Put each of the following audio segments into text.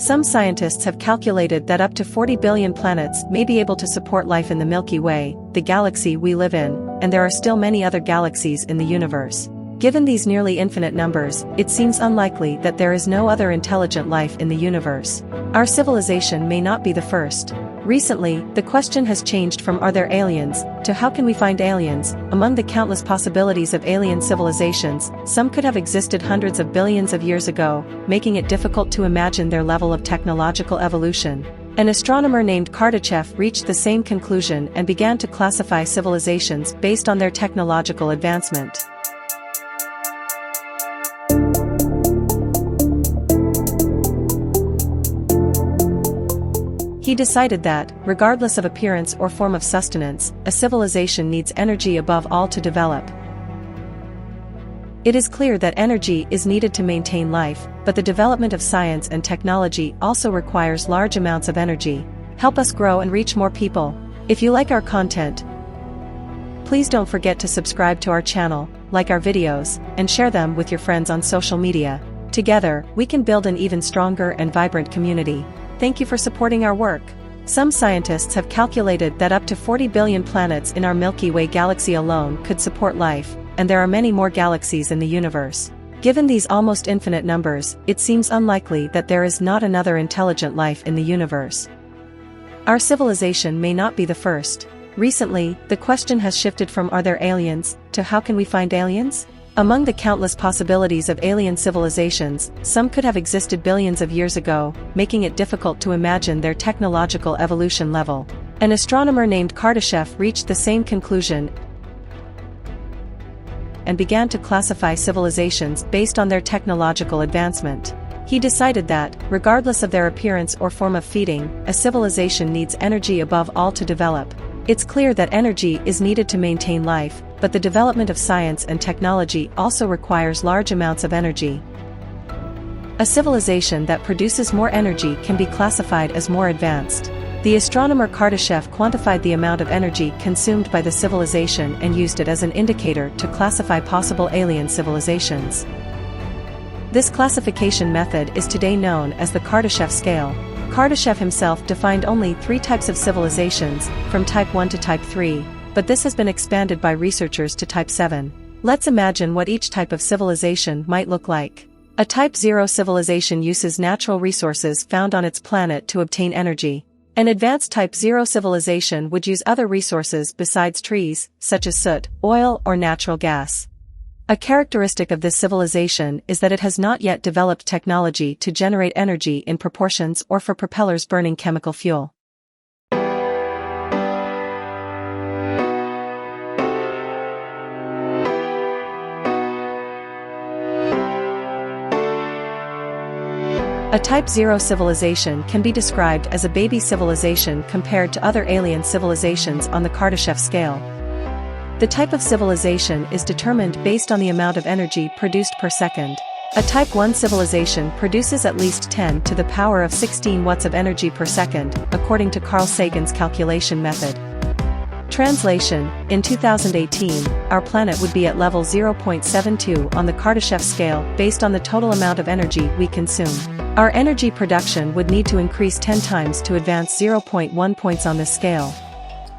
Some scientists have calculated that up to 40 billion planets may be able to support life in the Milky Way, the galaxy we live in, and there are still many other galaxies in the universe. Given these nearly infinite numbers, it seems unlikely that there is no other intelligent life in the universe. Our civilization may not be the first. Recently, the question has changed from "are there aliens?" to "how can we find aliens?" Among the countless possibilities of alien civilizations, some could have existed hundreds of billions of years ago, making it difficult to imagine their level of technological evolution. An astronomer named Kardachev reached the same conclusion and began to classify civilizations based on their technological advancement. He decided that, regardless of appearance or form of sustenance, a civilization needs energy above all to develop. It is clear that energy is needed to maintain life, but the development of science and technology also requires large amounts of energy. Help us grow and reach more people. If you like our content, please don't forget to subscribe to our channel, like our videos, and share them with your friends on social media. Together, we can build an even stronger and vibrant community. Thank you for supporting our work. Some scientists have calculated that up to 40 billion planets in our Milky Way galaxy alone could support life, and there are many more galaxies in the universe. Given these almost infinite numbers, it seems unlikely that there is not another intelligent life in the universe. Our civilization may not be the first. Recently, the question has shifted from "are there aliens?" to "how can we find aliens?" Among the countless possibilities of alien civilizations, some could have existed billions of years ago, making it difficult to imagine their technological evolution level. An astronomer named Kardashev reached the same conclusion and began to classify civilizations based on their technological advancement. He decided that, regardless of their appearance or form of feeding, a civilization needs energy above all to develop. It's clear that energy is needed to maintain life, but the development of science and technology also requires large amounts of energy. A civilization that produces more energy can be classified as more advanced. The astronomer Kardashev quantified the amount of energy consumed by the civilization and used it as an indicator to classify possible alien civilizations. This classification method is today known as the Kardashev Scale. Kardashev himself defined only 3 types of civilizations, from type 1 to type 3, but this has been expanded by researchers to type 7. Let's imagine what each type of civilization might look like. A type 0 civilization uses natural resources found on its planet to obtain energy. An advanced type 0 civilization would use other resources besides trees, such as soot, oil, or natural gas. A characteristic of this civilization is that it has not yet developed technology to generate energy in proportions or for propellers burning chemical fuel. A Type 0 civilization can be described as a baby civilization compared to other alien civilizations on the Kardashev scale. The type of civilization is determined based on the amount of energy produced per second. A Type 1 civilization produces at least 10 to the power of 16 watts of energy per second, according to Carl Sagan's calculation method. Translation: in 2018, our planet would be at level 0.72 on the Kardashev scale based on the total amount of energy we consume. Our energy production would need to increase 10 times to advance 0.1 points on this scale.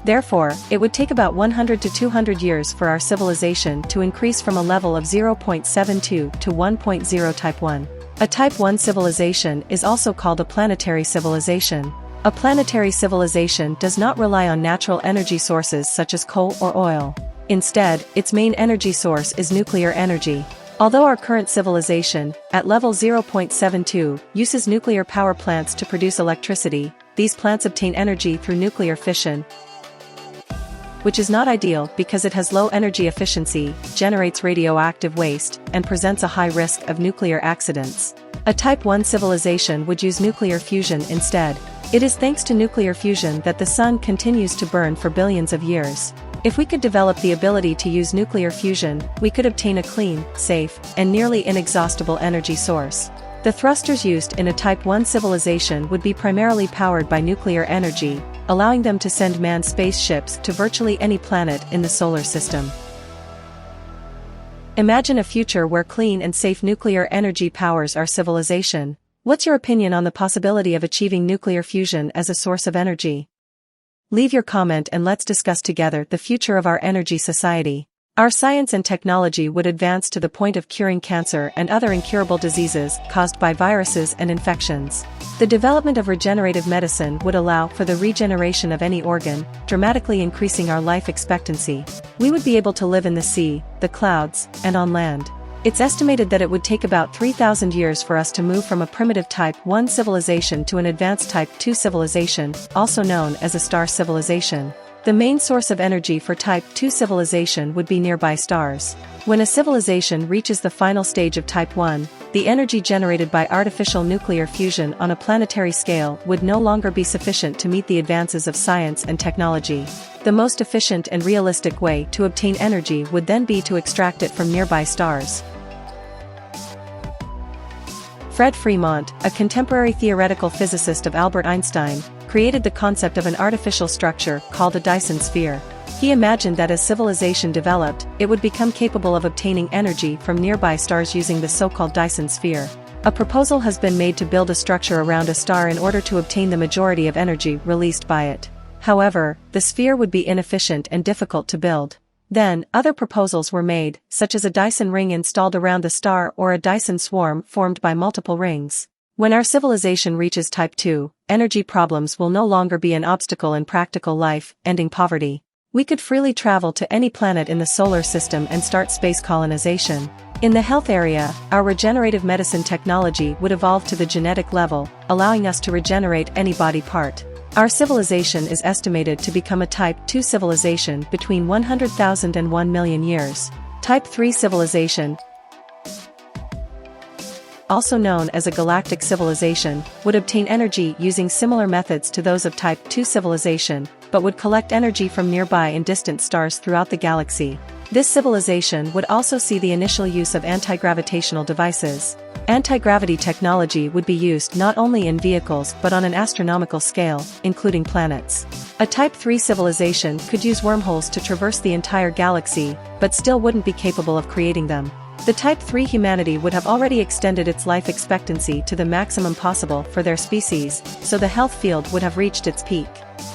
Therefore, it would take about 100 to 200 years for our civilization to increase from a level of 0.72 to 1.0 Type 1. A Type 1 civilization is also called a planetary civilization. A planetary civilization does not rely on natural energy sources such as coal or oil. Instead, its main energy source is nuclear energy. Although our current civilization, at level 0.72, uses nuclear power plants to produce electricity, these plants obtain energy through nuclear fission, which is not ideal because it has low energy efficiency, generates radioactive waste, and presents a high risk of nuclear accidents. A Type 1 civilization would use nuclear fusion instead. It is thanks to nuclear fusion that the sun continues to burn for billions of years. If we could develop the ability to use nuclear fusion, we could obtain a clean, safe, and nearly inexhaustible energy source. The thrusters used in a Type 1 civilization would be primarily powered by nuclear energy, allowing them to send manned spaceships to virtually any planet in the solar system. Imagine a future where clean and safe nuclear energy powers our civilization. What's your opinion on the possibility of achieving nuclear fusion as a source of energy? Leave your comment and let's discuss together the future of our energy society. Our science and technology would advance to the point of curing cancer and other incurable diseases caused by viruses and infections. The development of regenerative medicine would allow for the regeneration of any organ, dramatically increasing our life expectancy. We would be able to live in the sea, the clouds, and on land. It's estimated that it would take about 3,000 years for us to move from a primitive Type 1 civilization to an advanced Type 2 civilization, also known as a star civilization. The main source of energy for Type 2 civilization would be nearby stars. When a civilization reaches the final stage of Type 1, the energy generated by artificial nuclear fusion on a planetary scale would no longer be sufficient to meet the advances of science and technology. The most efficient and realistic way to obtain energy would then be to extract it from nearby stars. Fred Fremont, a contemporary theoretical physicist of Albert Einstein, created the concept of an artificial structure called a Dyson sphere. He imagined that as civilization developed, it would become capable of obtaining energy from nearby stars using the so-called Dyson sphere. A proposal has been made to build a structure around a star in order to obtain the majority of energy released by it. However, the sphere would be inefficient and difficult to build. Then, other proposals were made, such as a Dyson ring installed around the star or a Dyson swarm formed by multiple rings. When our civilization reaches Type 2, energy problems will no longer be an obstacle in practical life, ending poverty. We could freely travel to any planet in the solar system and start space colonization. In the health area, our regenerative medicine technology would evolve to the genetic level, allowing us to regenerate any body part. Our civilization is estimated to become a Type 2 civilization between 100,000 and 1 million years. Type 3 civilization, also known as a galactic civilization, would obtain energy using similar methods to those of Type 2 civilization, but would collect energy from nearby and distant stars throughout the galaxy. This civilization would also see the initial use of anti-gravitational devices. Anti-gravity technology would be used not only in vehicles but on an astronomical scale, including planets. A Type 3 civilization could use wormholes to traverse the entire galaxy, but still wouldn't be capable of creating them. The Type 3 humanity would have already extended its life expectancy to the maximum possible for their species, so the health field would have reached its peak.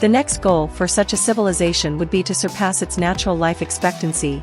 The next goal for such a civilization would be to surpass its natural life expectancy,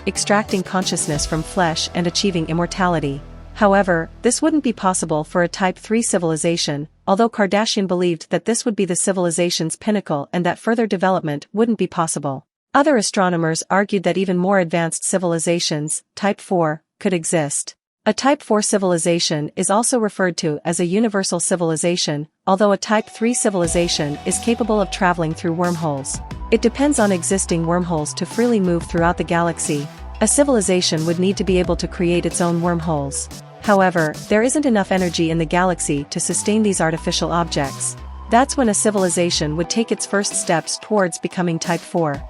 extracting consciousness from flesh and achieving immortality. However, this wouldn't be possible for a Type 3 civilization, although Kardashev believed that this would be the civilization's pinnacle and that further development wouldn't be possible. Other astronomers argued that even more advanced civilizations, Type 4, could exist. A Type 4 civilization is also referred to as a universal civilization, although a Type 3 civilization is capable of traveling through wormholes. It depends on existing wormholes to freely move throughout the galaxy. A civilization would need to be able to create its own wormholes. However, there isn't enough energy in the galaxy to sustain these artificial objects. That's when a civilization would take its first steps towards becoming Type 4.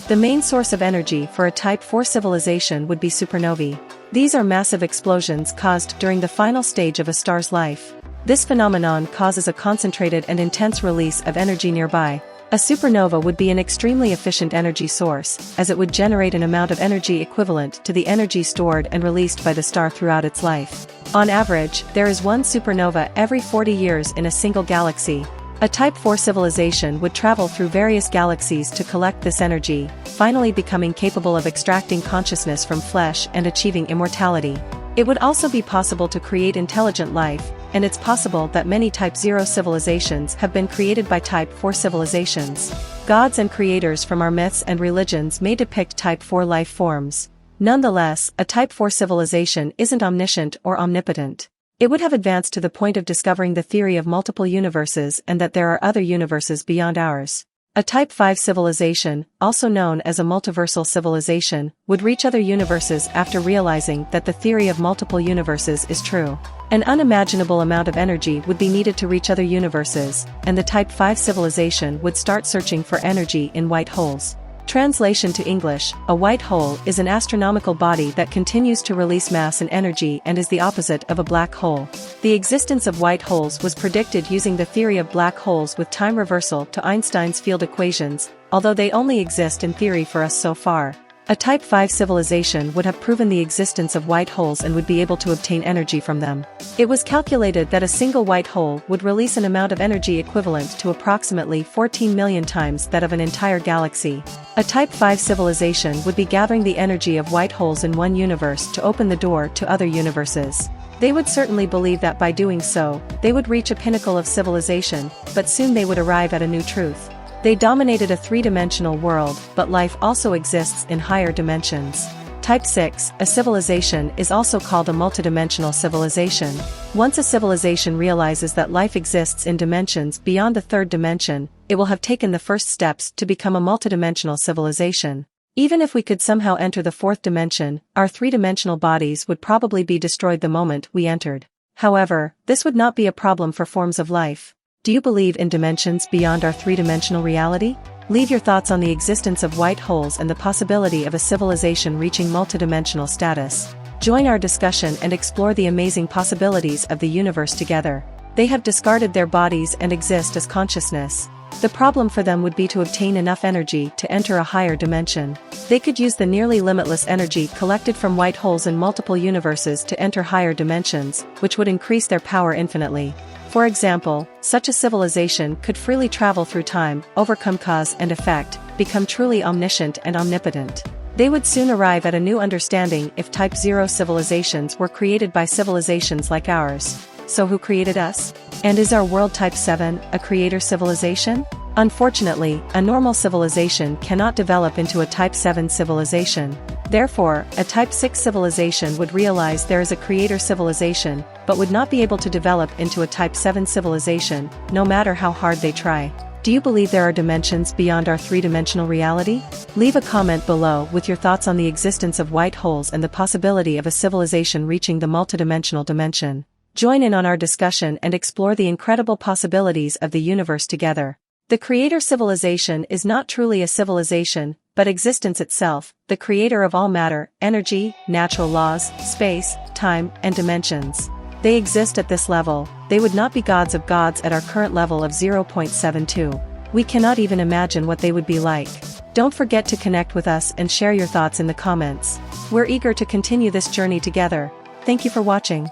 The main source of energy for a Type 4 civilization would be supernovae. These are massive explosions caused during the final stage of a star's life. This phenomenon causes a concentrated and intense release of energy nearby. A supernova would be an extremely efficient energy source, as it would generate an amount of energy equivalent to the energy stored and released by the star throughout its life. On average, there is one supernova every 40 years in a single galaxy. A Type 4 civilization would travel through various galaxies to collect this energy, finally becoming capable of extracting consciousness from flesh and achieving immortality. It would also be possible to create intelligent life, and it's possible that many Type 0 civilizations have been created by Type 4 civilizations. Gods and creators from our myths and religions may depict Type 4 life forms. Nonetheless, a Type 4 civilization isn't omniscient or omnipotent. It would have advanced to the point of discovering the theory of multiple universes and that there are other universes beyond ours. A Type 5 civilization, also known as a multiversal civilization, would reach other universes after realizing that the theory of multiple universes is true. An unimaginable amount of energy would be needed to reach other universes, and the Type 5 civilization would start searching for energy in white holes. Translation to English: a white hole is an astronomical body that continues to release mass and energy and is the opposite of a black hole. The existence of white holes was predicted using the theory of black holes with time reversal to Einstein's field equations, although they only exist in theory for us so far. A Type 5 civilization would have proven the existence of white holes and would be able to obtain energy from them. It was calculated that a single white hole would release an amount of energy equivalent to approximately 14 million times that of an entire galaxy. A Type 5 civilization would be gathering the energy of white holes in one universe to open the door to other universes. They would certainly believe that by doing so, they would reach a pinnacle of civilization, but soon they would arrive at a new truth. They dominated a three-dimensional world, but life also exists in higher dimensions. Type 6, a civilization is also called a multidimensional civilization. Once a civilization realizes that life exists in dimensions beyond the third dimension, it will have taken the first steps to become a multidimensional civilization. Even if we could somehow enter the fourth dimension, our three-dimensional bodies would probably be destroyed the moment we entered. However, this would not be a problem for forms of life. Do you believe in dimensions beyond our three-dimensional reality? Leave your thoughts on the existence of white holes and the possibility of a civilization reaching multidimensional status. Join our discussion and explore the amazing possibilities of the universe together. They have discarded their bodies and exist as consciousness. The problem for them would be to obtain enough energy to enter a higher dimension. They could use the nearly limitless energy collected from white holes in multiple universes to enter higher dimensions, which would increase their power infinitely. For example, such a civilization could freely travel through time, overcome cause and effect, become truly omniscient and omnipotent. They would soon arrive at a new understanding if Type 0 civilizations were created by civilizations like ours. So who created us? And is our world Type 7 a creator civilization? Unfortunately, a normal civilization cannot develop into a Type 7 civilization. Therefore, a Type 6 civilization would realize there is a creator civilization, but would not be able to develop into a Type 7 civilization, no matter how hard they try. Do you believe there are dimensions beyond our three-dimensional reality? Leave a comment below with your thoughts on the existence of white holes and the possibility of a civilization reaching the multidimensional dimension. Join in on our discussion and explore the incredible possibilities of the universe together. The creator civilization is not truly a civilization, but existence itself, the creator of all matter, energy, natural laws, space, time, and dimensions. They exist at this level. They would not be gods of gods at our current level of 0.72. We cannot even imagine what they would be like. Don't forget to connect with us and share your thoughts in the comments. We're eager to continue this journey together. Thank you for watching.